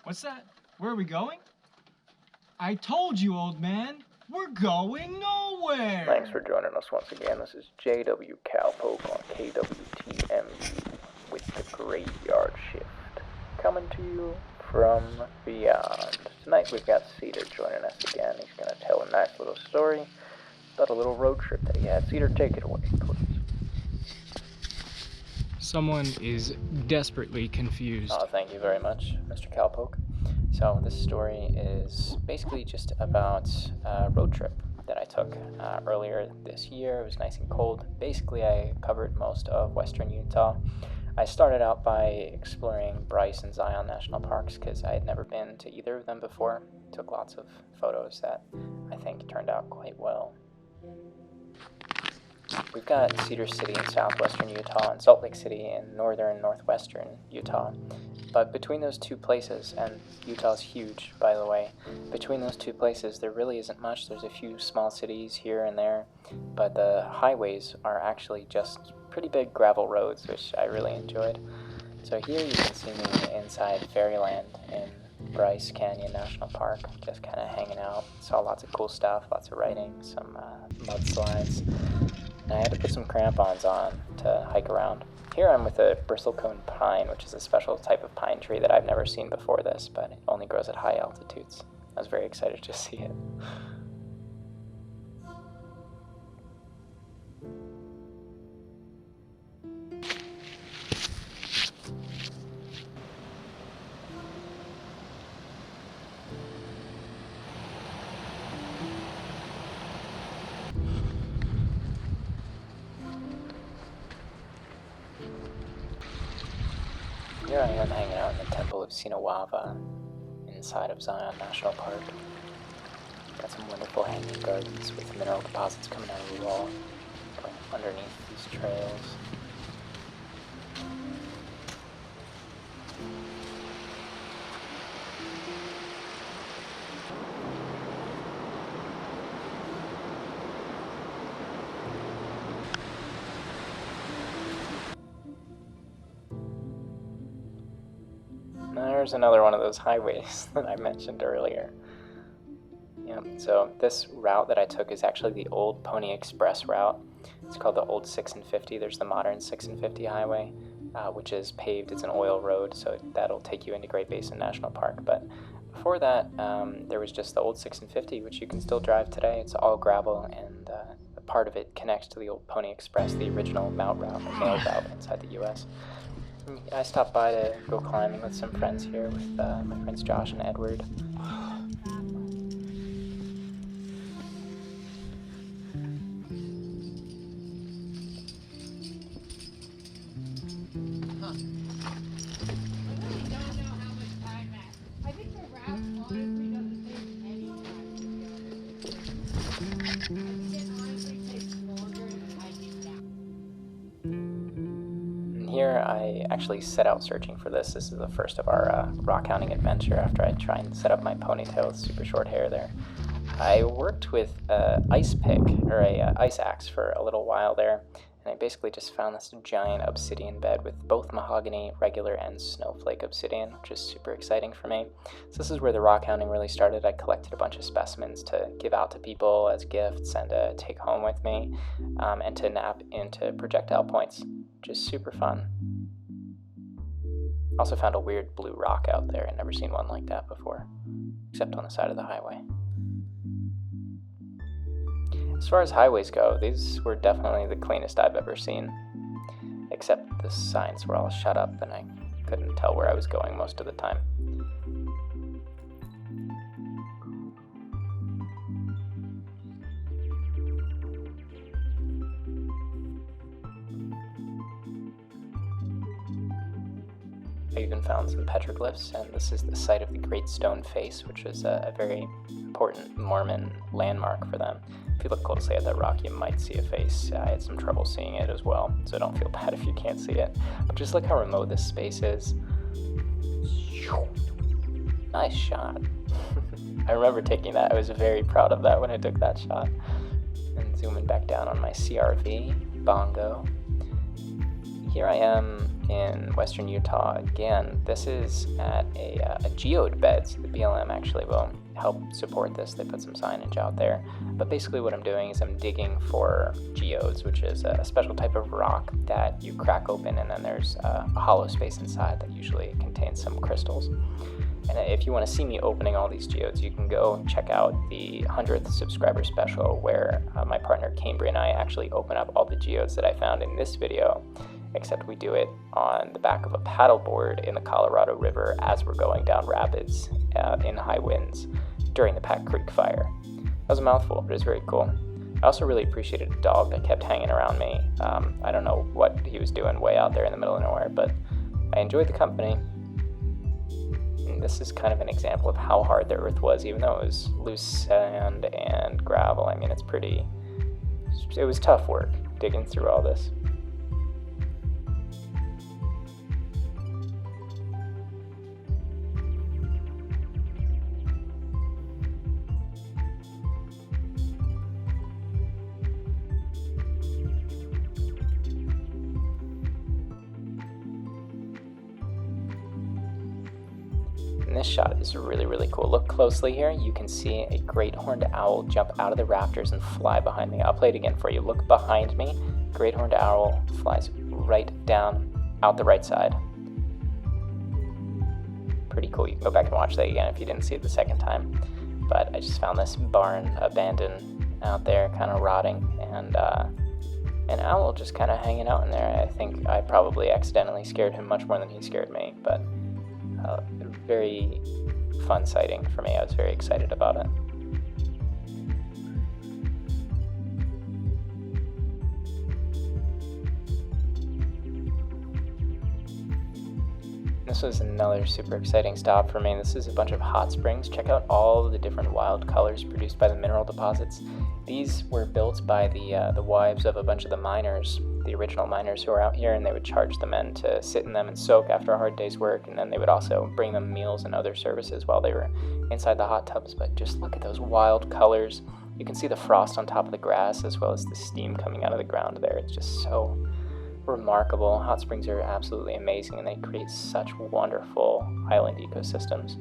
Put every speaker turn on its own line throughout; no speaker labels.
What's that? Where are we going? I told you, old man, we're going nowhere.
Thanks for joining us once again. This is JW Cowpoke on KWTMU with the Graveyard Shift, coming to you from beyond. Tonight we've got Cedar joining us again. He's going to tell a nice little story about a little road trip that he had. Cedar, take it away, please.
Someone is desperately confused.
Oh, thank you very much, Mr. Cowpoke. So this story is basically just about a road trip that I took earlier this year. It was nice and cold. Basically, I covered most of western Utah. I started out by exploring Bryce and Zion National Parks because I had never been to either of them before. Took lots of photos that I think turned out quite well. We've got Cedar City in southwestern Utah and Salt Lake City in northern northwestern Utah. But between those two places, and Utah's huge, by the way, between those two places there really isn't much. There's a few small cities here and there, but the highways are actually just pretty big gravel roads, which I really enjoyed. So here you can see me inside Fairyland in Bryce Canyon National Park, just kind of hanging out. Saw lots of cool stuff, lots of writing, some mudslides. And I had to put some crampons on to hike around. Here I'm with a bristlecone pine, which is a special type of pine tree that I've never seen before this, but it only grows at high altitudes. I was very excited to see it. Here I am hanging out in the Temple of Sinawava inside of Zion National Park. Got some wonderful hanging gardens with mineral deposits coming out of the wall, going underneath these trails. There's another one of those highways that I mentioned earlier. Yeah, so this route that I took is actually the old Pony Express route. It's called the old 6 and 50. There's the modern 6 and 50 highway, which is paved. It's an oil road, so that'll take you into Great Basin National Park. But before that, there was just the old 6 and 50, which you can still drive today. It's all gravel, and a part of it connects to the old Pony Express, the original mountain route, or mail route inside the U.S. I stopped by to go climbing with some friends here, with my friends Josh and Edward. Here I actually set out searching for this. This is the first of our rockhounding adventure after I try and set up my ponytail with super short hair there. I worked with ice pick, or a ice axe, for a little while there, and I basically just found this giant obsidian bed with both mahogany, regular, and snowflake obsidian, which is super exciting for me. So this is where the rockhounding really started. I collected a bunch of specimens to give out to people as gifts and to take home with me, and to nap into projectile points, which is super fun. Also found a weird blue rock out there. I'd never seen one like that before, except on the side of the highway. As far as highways go, these were definitely the cleanest I've ever seen, except the signs were all shut up and I couldn't tell where I was going most of the time. I even found some petroglyphs, and this is the site of the Great Stone Face, which was a very important Mormon landmark for them. If you look closely at that rock, you might see a face. I had some trouble seeing it as well, so don't feel bad if you can't see it. But just look how remote this space is. Nice shot. I remember taking that. I was very proud of that when I took that shot. And zooming back down on my CRV, bongo. Here I am in western Utah again. This is at a geode bed, so the BLM actually will help support this. They put some signage out there. But basically what I'm doing is I'm digging for geodes, which is a special type of rock that you crack open, and then there's a hollow space inside that usually contains some crystals. And if you want to see me opening all these geodes, you can go check out the 100th subscriber special where my partner Cambry and I actually open up all the geodes that I found in this video, except we do it on the back of a paddleboard in the Colorado River as we're going down rapids in high winds during the Pack Creek fire. That was a mouthful, but it was very cool. I also really appreciated a dog that kept hanging around me. I don't know what he was doing way out there in the middle of nowhere, but I enjoyed the company. This is kind of an example of how hard the earth was, even though it was loose sand and gravel. I mean, it was tough work digging through all this. This shot is really, really cool. Look closely here. You can see a great horned owl jump out of the rafters and fly behind me. I'll play it again for you. Look behind me. Great horned owl flies right down out the right side. Pretty cool. You can go back and watch that again if you didn't see it the second time. But I just found this barn abandoned out there, kind of rotting, and an owl just kind of hanging out in there. I think I probably accidentally scared him much more than he scared me, but very fun sighting for me. I was very excited about it. This was another super exciting stop for me. This is a bunch of hot springs. Check out all the different wild colors produced by the mineral deposits. These were built by the wives of a bunch of the miners, the original miners who were out here, and they would charge the men to sit in them and soak after a hard day's work, and then they would also bring them meals and other services while they were inside the hot tubs. But just look at those wild colors. You can see the frost on top of the grass as well as the steam coming out of the ground there. It's just so remarkable. Hot springs are absolutely amazing, and they create such wonderful island ecosystems.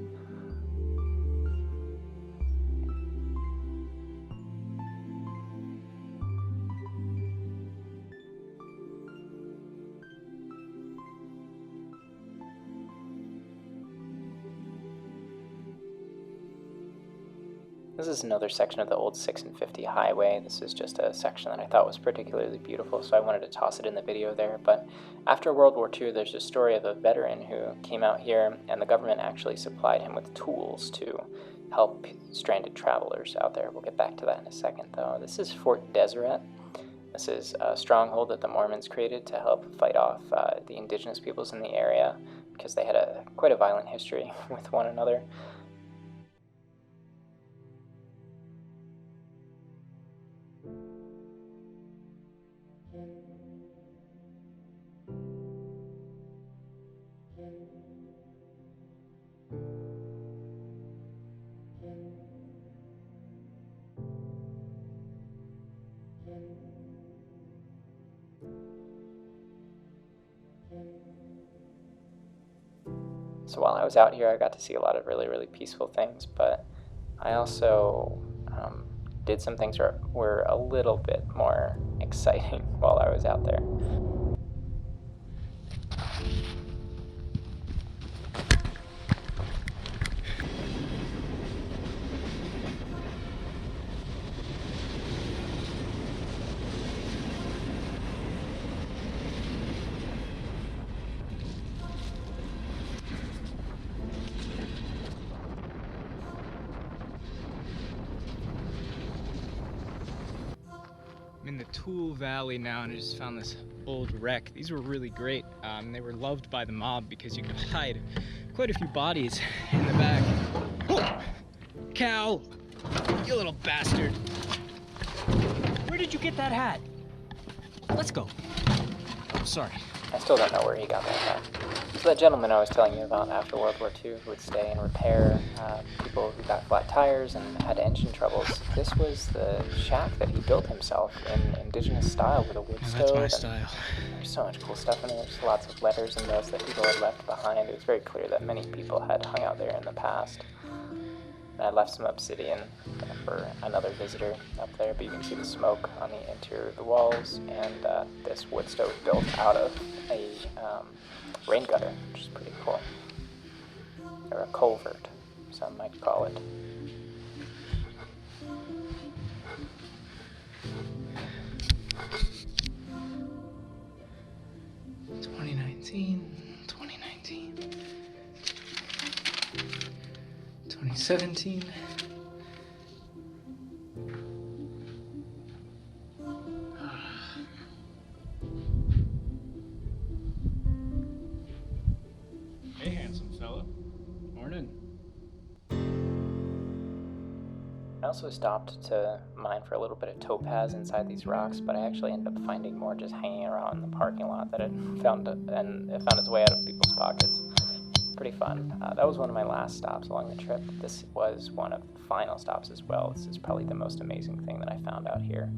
This is another section of the old 6 and 50 highway. This is just a section that I thought was particularly beautiful, so I wanted to toss it in the video there. But after World War II, there's a story of a veteran who came out here, and the government actually supplied him with tools to help stranded travelers out there. We'll get back to that in a second, though. This is Fort Deseret. This is a stronghold that the Mormons created to help fight off the indigenous peoples in the area, because they had quite a violent history with one another. So while I was out here, I got to see a lot of really, really peaceful things, but I also did some things that were a little bit more exciting while I was out there.
I'm in the Tool Valley now, and I just found this old wreck. These were really great. They were loved by the mob because you could hide quite a few bodies in the back. Oh! Cal! You little bastard! Where did you get that hat? Let's go. Oh, sorry.
I still don't know where he got that from. So that gentleman I was telling you about after World War II who would stay and repair people who got flat tires and had engine troubles, this was the shack that he built himself in indigenous style with a wood stove.
That's my style.
There's so much cool stuff in there. There's lots of letters and notes that people had left behind. It was very clear that many people had hung out there in the past. And I left some obsidian for another visitor up there, but you can see the smoke on the interior of the walls, and this wood stove built out of a rain gutter, which is pretty cool. Or a culvert, some might call it.
'19, 2017. Hey, handsome fella. Morning.
I also stopped to mine for a little bit of topaz inside these rocks, but I actually ended up finding more just hanging around in the parking lot that it found its way out of people's pockets. Pretty fun. That was one of my last stops along the trip. This was one of the final stops as well. This is probably the most amazing thing that I found out here.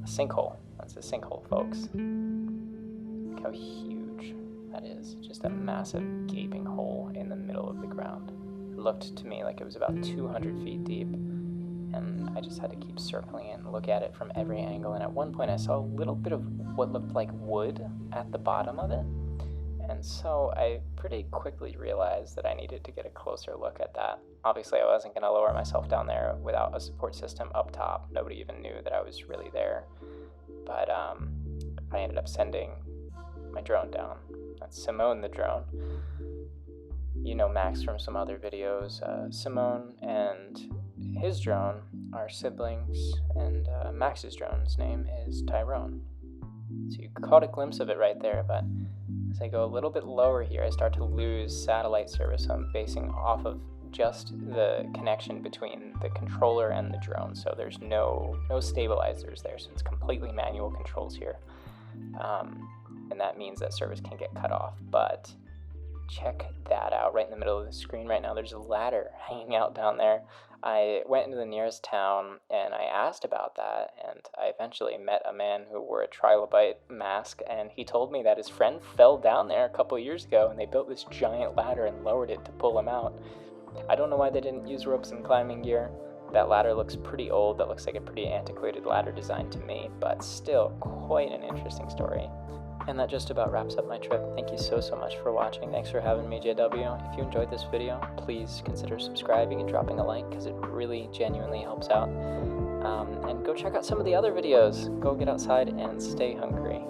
A sinkhole. That's a sinkhole, folks. Look how huge that is. Just a massive gaping hole in the middle of the ground. It looked to me like it was about 200 feet deep, and I just had to keep circling it and look at it from every angle. And at one point I saw a little bit of what looked like wood at the bottom of it. And so I pretty quickly realized that I needed to get a closer look at that. Obviously, I wasn't going to lower myself down there without a support system up top. Nobody even knew that I was really there. But I ended up sending my drone down. That's Simone the drone. You know Max from some other videos. Simone and his drone are siblings, and Max's drone's name is Tyrone. So you caught a glimpse of it right there, but as I go a little bit lower here, I start to lose satellite service. So I'm basing off of just the connection between the controller and the drone. So there's no stabilizers there, so it's completely manual controls here. And that means that service can get cut off. But check that out right in the middle of the screen right now. There's a ladder hanging out down there. I went into the nearest town and I asked about that, and I eventually met a man who wore a trilobite mask, and he told me that his friend fell down there a couple years ago and they built this giant ladder and lowered it to pull him out. I don't know why they didn't use ropes and climbing gear. That ladder looks pretty old. That looks like a pretty antiquated ladder design to me, but still quite an interesting story. And that just about wraps up my trip. Thank you so much for watching. Thanks for having me, JW. If you enjoyed this video, please consider subscribing and dropping a like, because it really genuinely helps out. And go check out some of the other videos. Go get outside and stay hungry.